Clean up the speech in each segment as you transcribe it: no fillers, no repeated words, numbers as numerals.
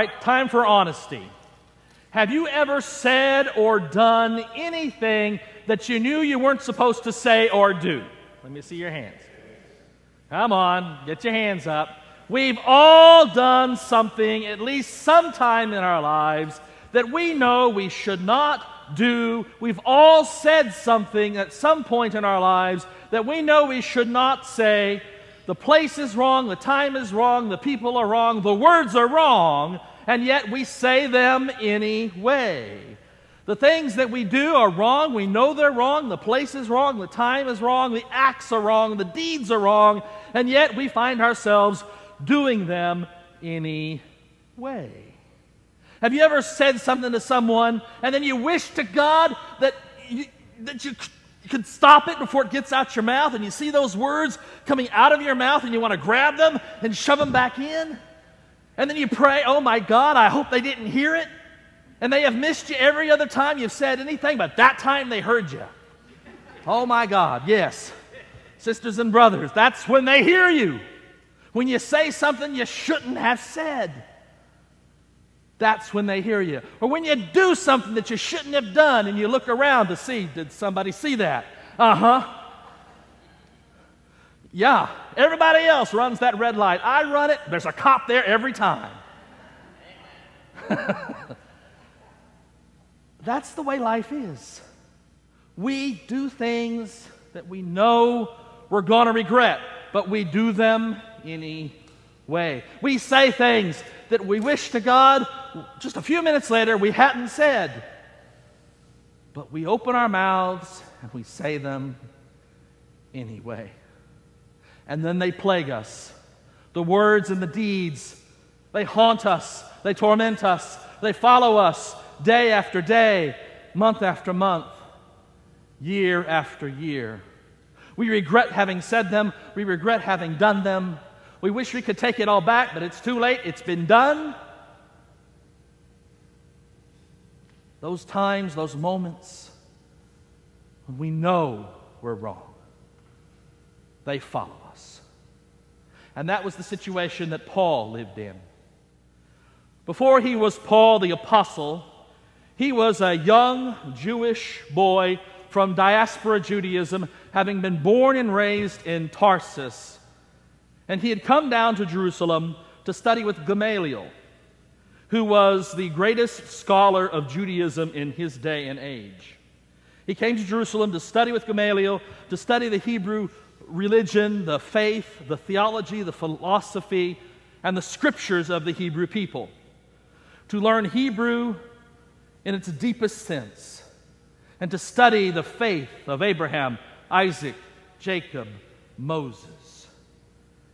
right, time for honesty. Have you ever said or done anything that you knew you weren't supposed to say or do? Let me see your hands. Come on, get your hands up. We've all done something, at least sometime in our lives, that we know we should not do. We've all said something at some point in our lives that we know we should not say. The place is wrong, the time is wrong, the people are wrong, the words are wrong, and yet we say them anyway. The things that we do are wrong, we know they're wrong, the place is wrong, the time is wrong, the acts are wrong, the deeds are wrong, and yet we find ourselves doing them anyway. Have you ever said something to someone and then you wish to God that you could stop it before it gets out your mouth, and you see those words coming out of your mouth and you want to grab them and shove them back in? And then you pray, oh my God, I hope they didn't hear it. And they have missed you every other time you've said anything, but that time they heard you. Oh my God, yes. Sisters and brothers, that's when they hear you. When you say something you shouldn't have said. That's when they hear you. Or when you do something that you shouldn't have done and you look around to see, did somebody see that? Yeah, everybody else runs that red light. I run it, there's a cop there every time. That's the way life is. We do things that we know we're going to regret, but we do them anyway. We say things that we wish to God just a few minutes later we hadn't said. But we open our mouths and we say them anyway. And then they plague us. The words and the deeds, they haunt us, they torment us, they follow us day after day, month after month, year after year. We regret having said them, we regret having done them. We wish we could take it all back, but it's too late. It's been done. Those times, those moments when we know we're wrong, they follow us. And that was the situation that Paul lived in. Before he was Paul the Apostle, he was a young Jewish boy from diaspora Judaism, having been born and raised in Tarsus. And he had come down to Jerusalem to study with Gamaliel, who was the greatest scholar of Judaism in his day and age. He came to Jerusalem to study with Gamaliel, to study the Hebrew religion, the faith, the theology, the philosophy, and the scriptures of the Hebrew people. To learn Hebrew in its deepest sense, and to study the faith of Abraham, Isaac, Jacob, Moses,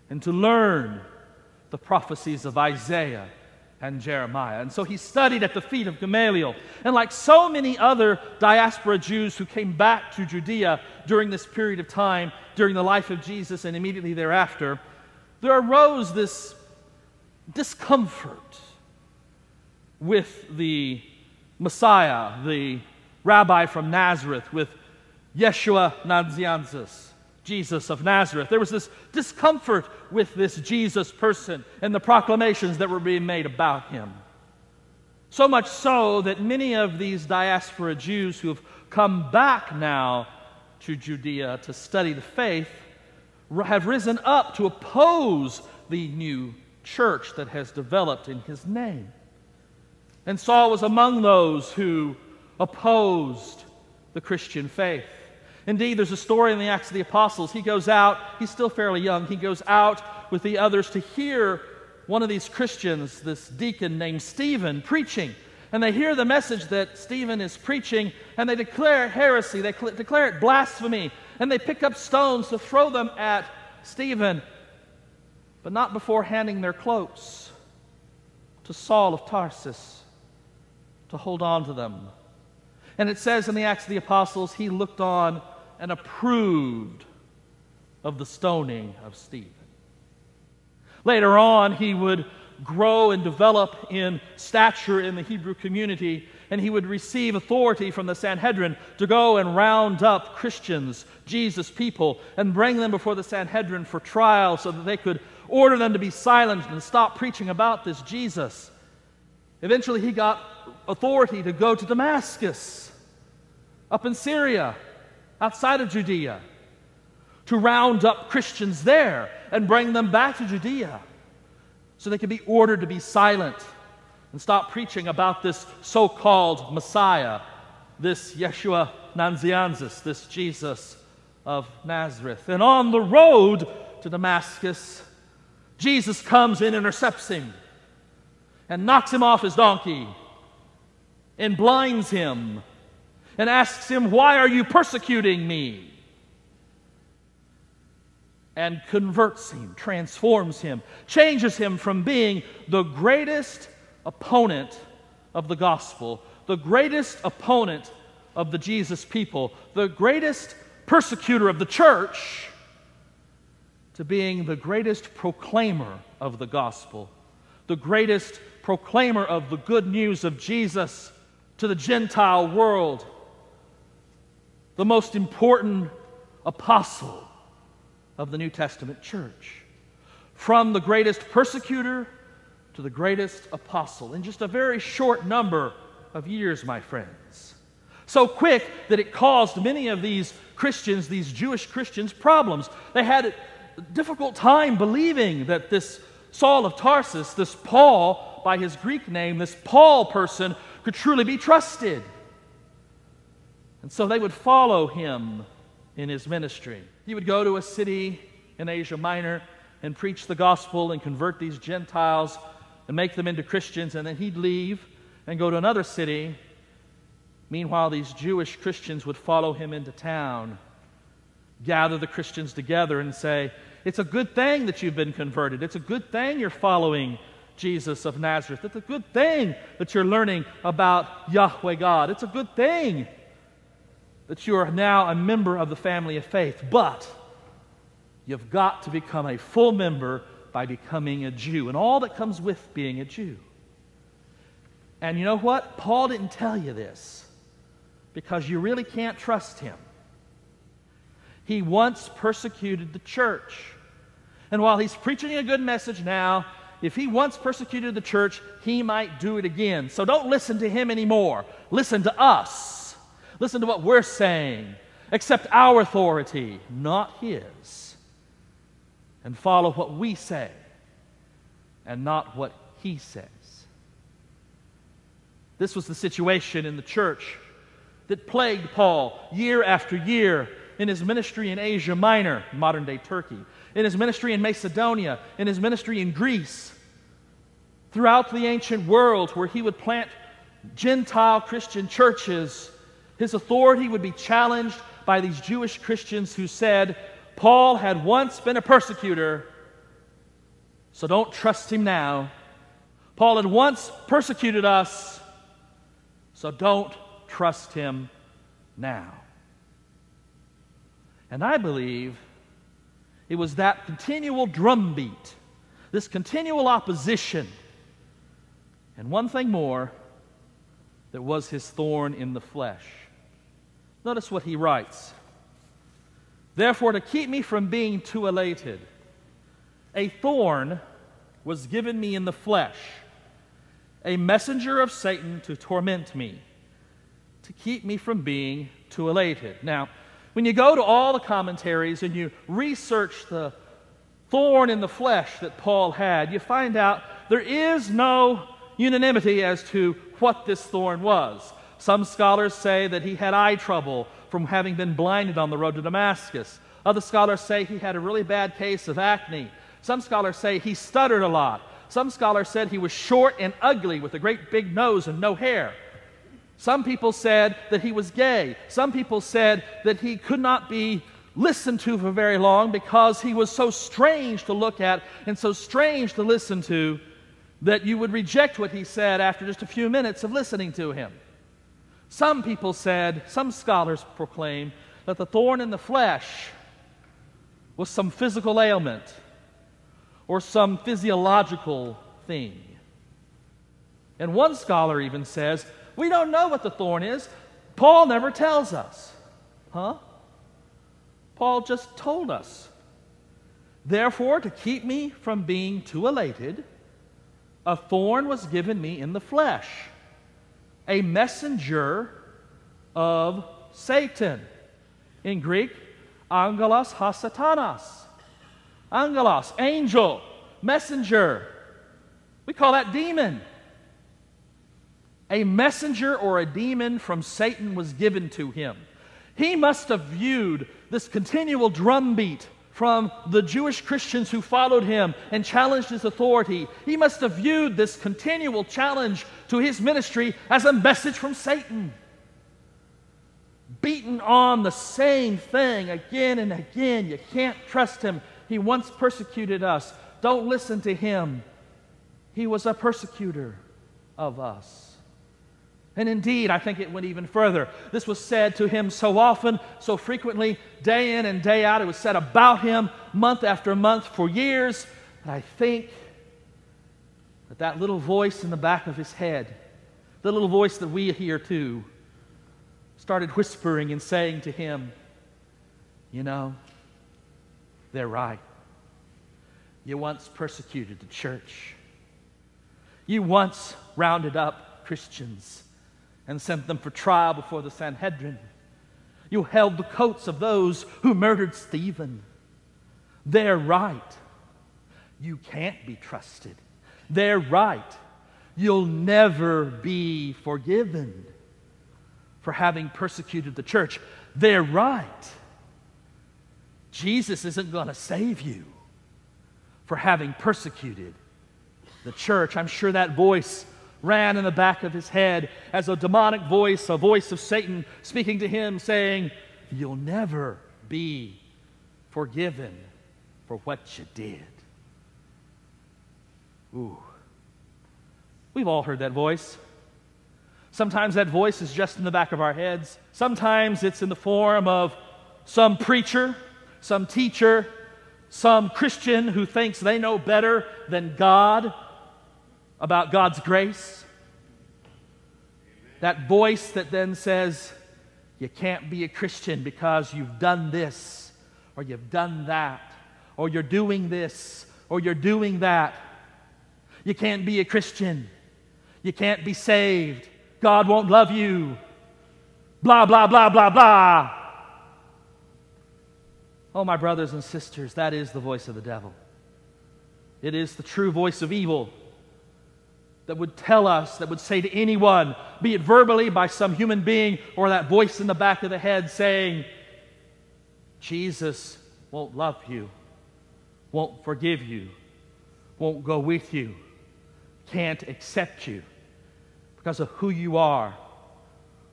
and to learn the prophecies of Isaiah and Jeremiah. And so he studied at the feet of Gamaliel. And like so many other diaspora Jews who came back to Judea during this period of time, during the life of Jesus and immediately thereafter, there arose this discomfort with the Messiah, the rabbi from Nazareth, with Yeshua Nazianzus, Jesus of Nazareth. There was this discomfort with this Jesus person and the proclamations that were being made about him. So much so that many of these diaspora Jews who have come back now to Judea to study the faith have risen up to oppose the new church that has developed in his name. And Saul was among those who opposed the Christian faith. Indeed, there's a story in the Acts of the Apostles. He goes out, he's still fairly young, he goes out with the others to hear one of these Christians, this deacon named Stephen, preaching. And they hear the message that Stephen is preaching, and they declare heresy, they declare it blasphemy, and they pick up stones to throw them at Stephen, but not before handing their cloaks to Saul of Tarsus to hold on to them. And it says in the Acts of the Apostles, he looked on and approved of the stoning of Stephen. Later on, he would grow and develop in stature in the Hebrew community, and he would receive authority from the Sanhedrin to go and round up Christians, Jesus people, and bring them before the Sanhedrin for trial so that they could order them to be silent and stop preaching about this Jesus. Eventually he got authority to go to Damascus, up in Syria, outside of Judea, to round up Christians there and bring them back to Judea so they could be ordered to be silent and stop preaching about this so-called Messiah, this Yeshua Nanzianzus, this Jesus of Nazareth. And on the road to Damascus, Jesus comes and intercepts him and knocks him off his donkey and blinds him and asks him, "Why are you persecuting me?" And converts him, transforms him, changes him from being the greatest opponent of the gospel, the greatest opponent of the Jesus people, the greatest persecutor of the church, to being the greatest proclaimer of the gospel, the greatest proclaimer of the good news of Jesus to the Gentile world, the most important apostle of the New Testament church. From the greatest persecutor to the greatest apostle in just a very short number of years, my friends. So quick that it caused many of these Christians, these Jewish Christians, problems. They had a difficult time believing that this Saul of Tarsus, this Paul by his Greek name, this Paul person could truly be trusted. And so they would follow him in his ministry. He would go to a city in Asia Minor and preach the gospel and convert these Gentiles and make them into Christians, and then he'd leave and go to another city. Meanwhile, these Jewish Christians would follow him into town, gather the Christians together and say, "It's a good thing that you've been converted. It's a good thing you're following Jesus of Nazareth. It's a good thing that you're learning about Yahweh God. It's a good thing that you are now a member of the family of faith. But you've got to become a full member by becoming a Jew and all that comes with being a Jew." And you know what? Paul didn't tell you this because you really can't trust him. He once persecuted the church. And while he's preaching a good message now, if he once persecuted the church, he might do it again. So don't listen to him anymore. Listen to us. Listen to what we're saying. Accept our authority, not his. And follow what we say and not what he says. This was the situation in the church that plagued Paul year after year in his ministry in Asia Minor, modern-day Turkey, in his ministry in Macedonia, in his ministry in Greece, throughout the ancient world where he would plant Gentile Christian churches. His authority would be challenged by these Jewish Christians who said, "Paul had once been a persecutor, so don't trust him now. Paul had once persecuted us, so don't trust him now." And I believe it was that continual drumbeat, this continual opposition, and one thing more, that was his thorn in the flesh. Notice what he writes. "Therefore, to keep me from being too elated, a thorn was given me in the flesh, a messenger of Satan to torment me, to keep me from being too elated." Now, when you go to all the commentaries and you research the thorn in the flesh that Paul had, you find out there is no unanimity as to what this thorn was. Some scholars say that he had eye trouble from having been blinded on the road to Damascus. Other scholars say he had a really bad case of acne. Some scholars say he stuttered a lot. Some scholars said he was short and ugly with a great big nose and no hair. Some people said that he was gay. Some people said that he could not be listened to for very long because he was so strange to look at and so strange to listen to that you would reject what he said after just a few minutes of listening to him. Some people said, some scholars proclaim, that the thorn in the flesh was some physical ailment or some physiological thing. And one scholar even says, "We don't know what the thorn is. Paul never tells us." Huh? Paul just told us. "Therefore, to keep me from being too elated, a thorn was given me in the flesh, a messenger of Satan. In Greek, angelos hasatanas. Angelos, angel, messenger. We call that demon. A messenger or a demon from Satan was given to him. He must have viewed this continual drumbeat from the Jewish Christians who followed him and challenged his authority. He must have viewed this continual challenge to his ministry as a message from Satan. Beaten on the same thing again and again. You can't trust him. He once persecuted us. Don't listen to him. He was a persecutor of us. And indeed, I think it went even further. This was said to him so often, so frequently, day in and day out. It was said about him month after month for years. And I think that little voice in the back of his head, the little voice that we hear too, started whispering and saying to him, you know, they're right. You once persecuted the church. You once rounded up Christians and sent them for trial before the Sanhedrin. You held the coats of those who murdered Stephen. They're right. You can't be trusted. They're right. You'll never be forgiven for having persecuted the church. They're right. Jesus isn't going to save you for having persecuted the church. I'm sure that voice ran in the back of his head as a demonic voice, a voice of Satan speaking to him, saying, you'll never be forgiven for what you did. Ooh. We've all heard that voice. Sometimes that voice is just in the back of our heads. Sometimes it's in the form of some preacher, some teacher, some Christian who thinks they know better than God about God's grace. That voice that then says, you can't be a Christian because you've done this, or you've done that, or you're doing this, or you're doing that. You can't be a Christian. You can't be saved. God won't love you. Blah, blah, blah, blah, blah. Oh, my brothers and sisters, that is the voice of the devil. It is the true voice of evil that would tell us, that would say to anyone, be it verbally by some human being or that voice in the back of the head saying, Jesus won't love you, won't forgive you, won't go with you, can't accept you because of who you are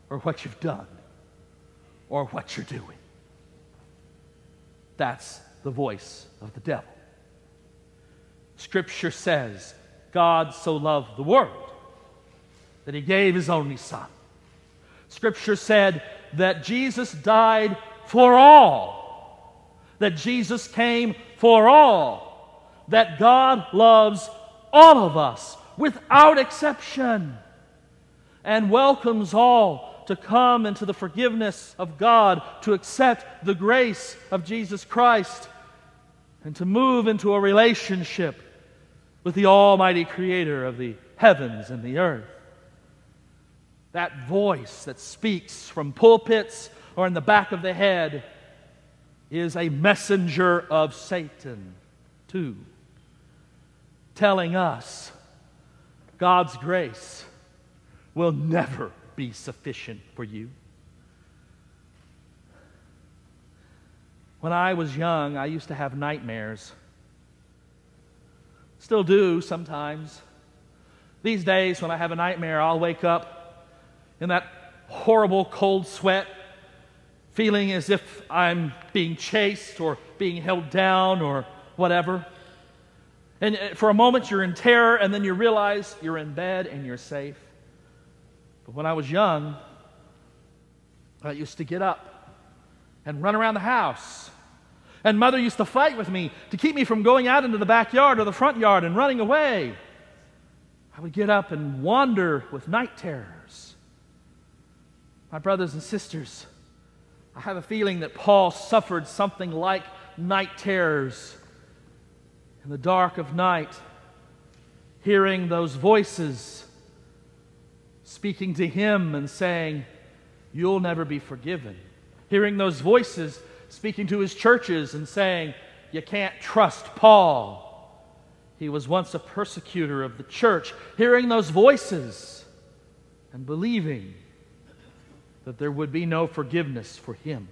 or what you've done or what you're doing. That's the voice of the devil. Scripture says, God so loved the world that he gave his only Son. Scripture said that Jesus died for all, that Jesus came for all, that God loves all of us without exception and welcomes all to come into the forgiveness of God, to accept the grace of Jesus Christ, and to move into a relationship with the Almighty Creator of the heavens and the earth. That voice that speaks from pulpits or in the back of the head is a messenger of Satan, too, telling us God's grace will never be sufficient for you. When I was young, I used to have nightmares. Still do sometimes. These days, when I have a nightmare, I'll wake up in that horrible cold sweat, feeling as if I'm being chased or being held down or whatever. And for a moment, you're in terror, and then you realize you're in bed and you're safe. But when I was young, I used to get up and run around the house. And Mother used to fight with me to keep me from going out into the backyard or the front yard and running away. I would get up and wander with night terrors. My brothers and sisters, I have a feeling that Paul suffered something like night terrors. In the dark of night, hearing those voices speaking to him and saying, "You'll never be forgiven." Hearing those voices speaking to his churches and saying, "You can't trust Paul. He was once a persecutor of the church." Hearing those voices and believing that there would be no forgiveness for him.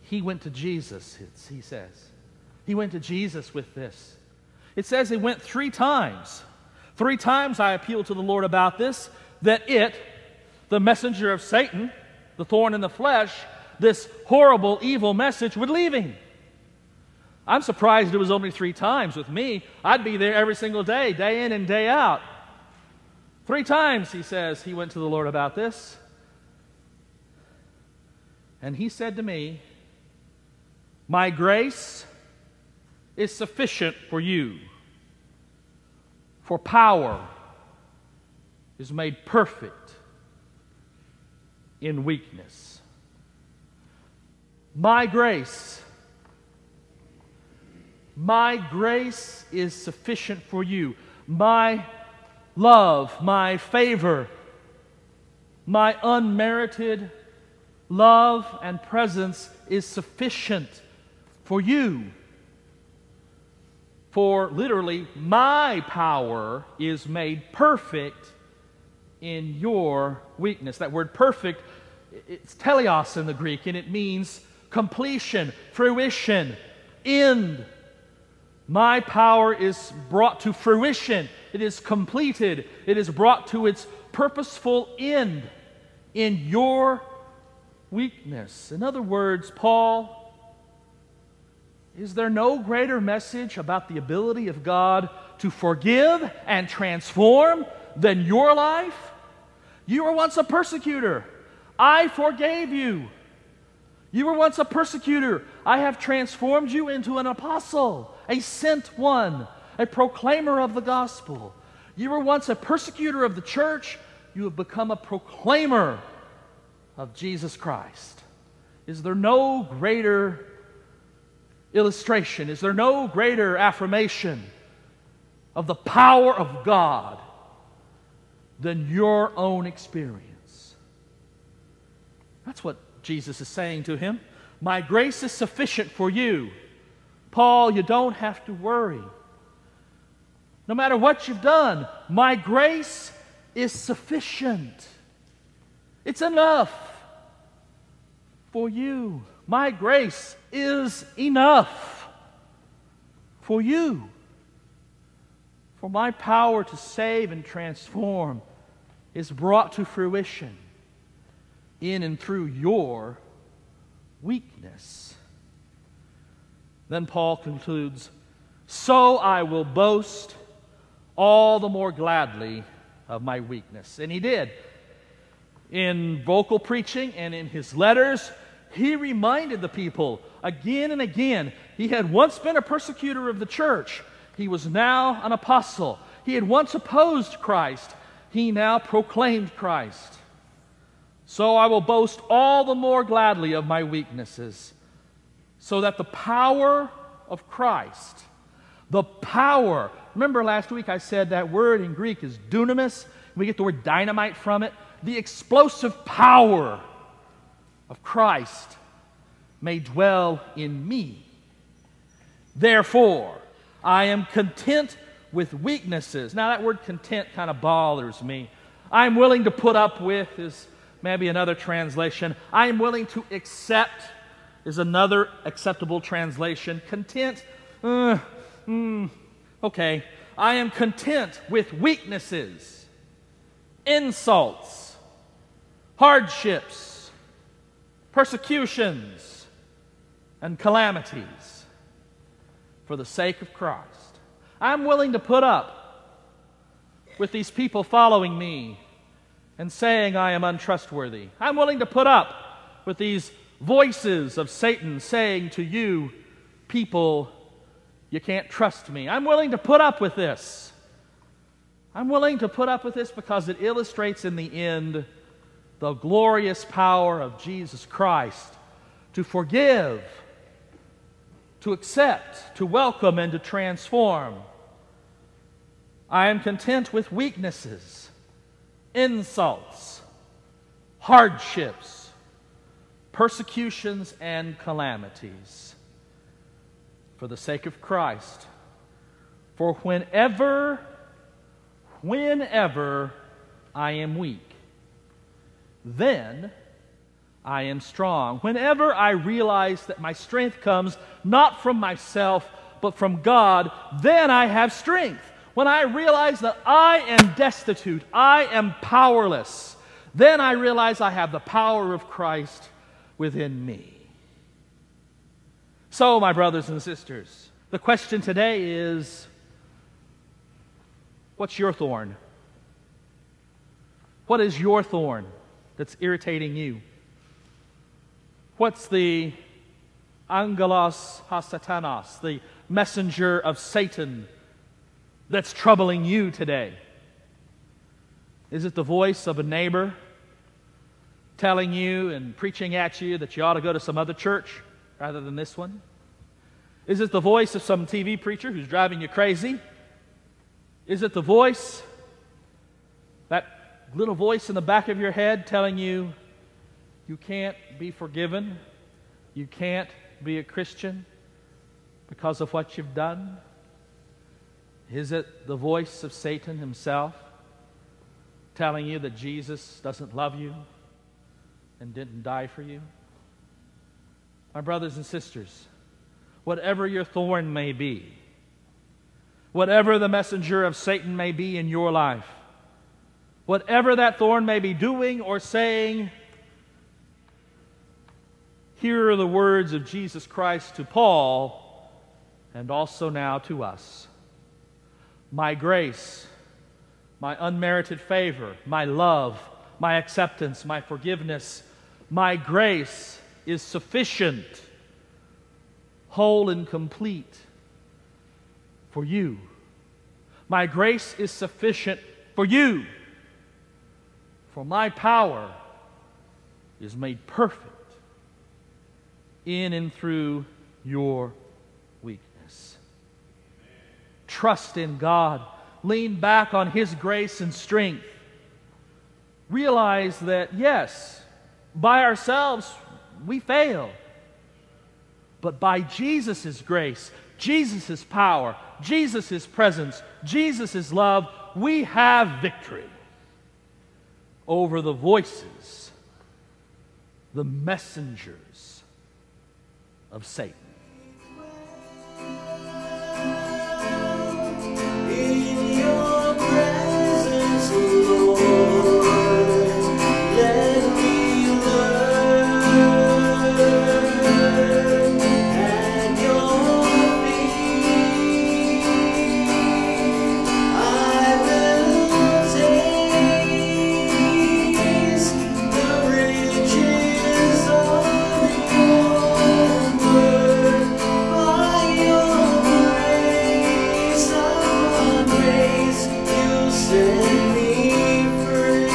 He went to Jesus, he says. He went to Jesus with this. It says he went 3 times. 3 times I appealed to the Lord about this, that it, the messenger of Satan, the thorn in the flesh, this horrible, evil message would leave him. I'm surprised it was only 3 times with me. I'd be there every single day, day in and day out. 3 times, he says, he went to the Lord about this. And he said to me, "My grace is sufficient for you, for power is made perfect in weakness." My grace is sufficient for you. My love, my favor, my unmerited love and presence is sufficient for you. For literally, my power is made perfect in your weakness. That word perfect, it's teleos in the Greek, and it means completion, fruition, end. My power is brought to fruition. It is completed. It is brought to its purposeful end in your weakness. In other words, Paul, is there no greater message about the ability of God to forgive and transform than your life? You were once a persecutor. I forgave you. You were once a persecutor. I have transformed you into an apostle, a sent one, a proclaimer of the gospel. You were once a persecutor of the church. You have become a proclaimer of Jesus Christ. Is there no greater illustration? Is there no greater affirmation of the power of God than your own experience? That's what Jesus is saying to him. My grace is sufficient for you. Paul, you don't have to worry. No matter what you've done, my grace is sufficient. It's enough for you. My grace is enough for you. For my power to save and transform is brought to fruition in and through your weakness. Then Paul concludes, so I will boast all the more gladly of my weakness. And he did. In vocal preaching and in his letters, he reminded the people again and again. He had once been a persecutor of the church. He was now an apostle. He had once opposed Christ. He now proclaimed Christ. So I will boast all the more gladly of my weaknesses, so that the power of Christ, the power, remember last week I said that word in Greek is dunamis. We get the word dynamite from it. The explosive power of Christ may dwell in me. Therefore, I am content with weaknesses. Now that word content kind of bothers me. I'm willing to put up with is maybe another translation. I am willing to accept is another acceptable translation. Content, okay. I am content with weaknesses, insults, hardships, persecutions, and calamities for the sake of Christ. I'm willing to put up with these people following me and saying I am untrustworthy. I'm willing to put up with these voices of Satan saying to you, people, you can't trust me. I'm willing to put up with this. I'm willing to put up with this because it illustrates in the end the glorious power of Jesus Christ to forgive, to accept, to welcome, and to transform. I am content with weaknesses, insults, hardships, persecutions, and calamities for the sake of Christ. For whenever I am weak, then I am strong. Whenever I realize that my strength comes not from myself, but from God, then I have strength. When I realize that I am destitute, I am powerless, then I realize I have the power of Christ within me. So, my brothers and sisters, the question today is, what's your thorn? What is your thorn that's irritating you? What's the angelos hasatanos, the messenger of Satan, that's troubling you today? Is it the voice of a neighbor telling you and preaching at you that you ought to go to some other church rather than this one? Is it the voice of some TV preacher who's driving you crazy? Is it the voice, that little voice in the back of your head telling you you can't be forgiven, you can't be a Christian because of what you've done? Is it the voice of Satan himself telling you that Jesus doesn't love you and didn't die for you? My brothers and sisters, whatever your thorn may be, whatever the messenger of Satan may be in your life, whatever that thorn may be doing or saying, here are the words of Jesus Christ to Paul and also now to us. My grace, my unmerited favor, my love, my acceptance, my forgiveness, my grace is sufficient, whole and complete for you. My grace is sufficient for you. For my power is made perfect in and through your weakness. Trust in God. Lean back on His grace and strength. Realize that, yes, by ourselves we fail. But by Jesus' grace, Jesus' power, Jesus' presence, Jesus' love, we have victory over the voices, the messengers of Satan. In your presence, Lord, let me learn at your feet. I will taste the riches of your word. By your grace, upon grace, you set me free.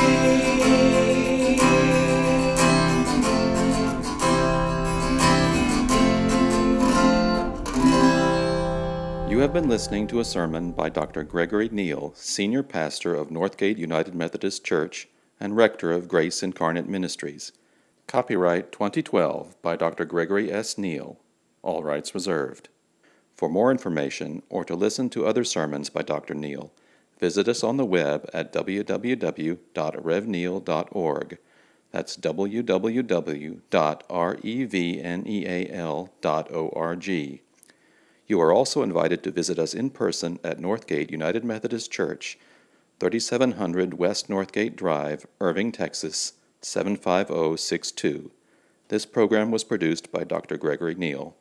You have been listening to a sermon by Dr. Gregory Neal, Senior Pastor of Northgate United Methodist Church and Rector of Grace Incarnate Ministries. Copyright 2012 by Dr. Gregory S. Neal. All rights reserved. For more information or to listen to other sermons by Dr. Neal, visit us on the web at www.revneal.org. That's www.revneal.org. You are also invited to visit us in person at Northgate United Methodist Church, 3700 West Northgate Drive, Irving, Texas, 75062. This program was produced by Dr. Gregory Neal.